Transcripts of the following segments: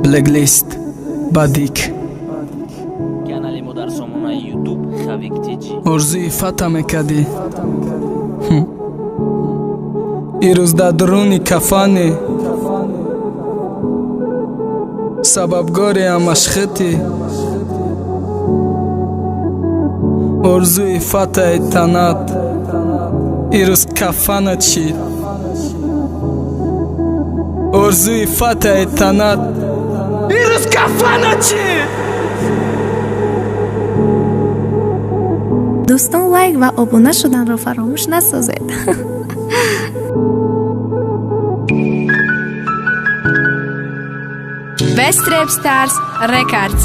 Blacklist Badik канали мо дар сомонаи YouTube Xavik TG. орзуи фата мекардӣ ирӯз дар дуруни кафане сабабгори амашхити орзуи фатаи танат ирӯз кафанат шид орзуи фатаи танат ирӯз кафанат шид. дӯстон лайк ва обуна шуданро фаромӯш насозед. Best Rap Stars Records.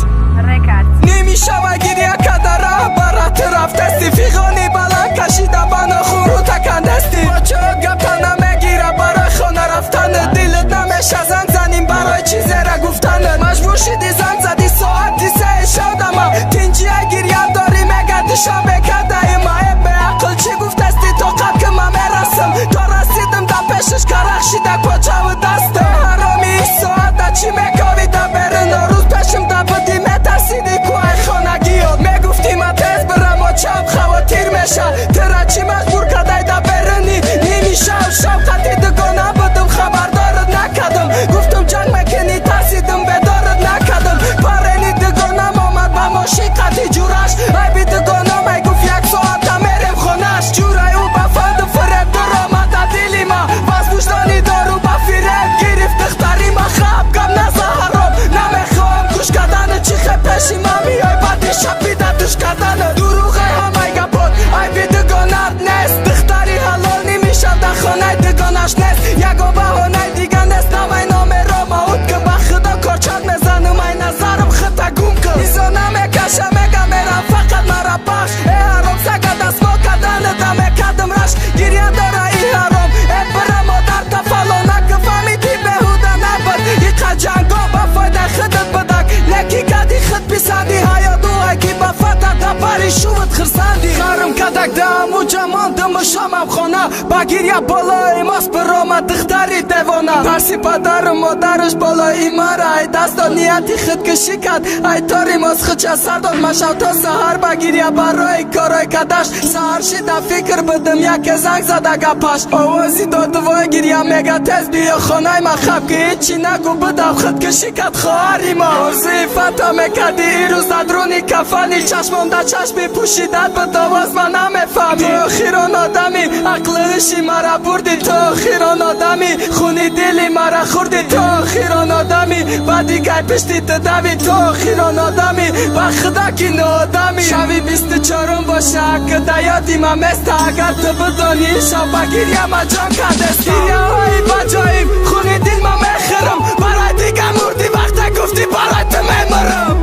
نمیشود گریه کده رهبرت رفتستی فیغانی بلند کشیده بنا خورو تکن دستی با چه گپتا نمیگیره برای خانه رفتن دلت نمیشه زنگ زنیم برای چیزی را گفتن مجبور شدی زنگ زدی ساعتی سه شدم تینجیه گریه داری مگردی شبه کده ایمه به عقل چی گفتستی تو قد که من میرسم تا رسیدم در پیشش که رخشیده کچه و دستم حرامی ای ساعت دا چی میکاوی دا برن روز پیشم دا بدی میترسیدی کوهای خانگیات میگفتی من تیز برم و چپ خواتیر میشه ترا چی مجبور کدای دا برنی نمیشه و شوقتی دگو نبودم خبردارت نکدم گفتم جنگ مکنی ترسیدم بدارت نکدم پرنی دگو نمامد با ماشی قدی جورش ای بی دگو نمی گفت یک ساعت میرم خونش جورای او بفند فرد در آمد دیلی ما باز وجدانی دارو با فیرد گرفت دختری ما خواب کم نزهرم نمیخوام گوش کردن چی خیلی پیشی ما میای بعدی شب بیده دوش کردن دروغه همه گپات ای بی دگانت نیست دختری حلال نمیشه در خانه دگانش نیست یکو بهانه دیگه نیست نمی نامه را موت که با خدا کارچت میزنم ای نظرم خطا گم کن ایزا نمیکشه میگم میرم فقط مرا بخش ای حرام سگه دست ما کردن دمه کدم رش گریه داره ای حرام ای برم مادر تفلانک فهمیدی بهوده نبود ای قد جنگا با فایده خودت بدک لکی کدی خود پیسندی حیات و اگی با فتت دپری شوت خرسندی خرم کدک دم و جمان دم شامم خانه با گریه بالای ماست برامد دختری دیوانه پرسی پدر مادرش بالای مره ای دستا نیتی خود کشی کد ای تاری ماست خچه سردان مشو تا سهر با گریه برای کارای کدش سهر شیده فکر بدم یک زنگ زده گپش آوازی داد وای گریه میگه تیز بیا خانه ما خب که هیچی نگو بدم خود کشی کد خواهری ما ارزی فتا میکردی ایروز ندرونی کفنی چشمم در چشمی پوشیدت به دواز من نمیفهمی تو خیران آدمی عقلشی مرا بردی تو خیران آدمی خونی دلی مرا خوردی تو خیران آدمی بعدی گای پشتی تدوی تو خیران آدمی با خدا کی نو آدمی شوی 24 باشه که دیادی ما مست اگر تو بدانی شب بگیری ما جان کدستی گیریه های بجاییم خونی دل ما میخرم برای دیگه مردی وقتا گفتی برای تو میمرم.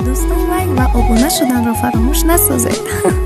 دوستان لایک و abone شدن را فراموش نسازید.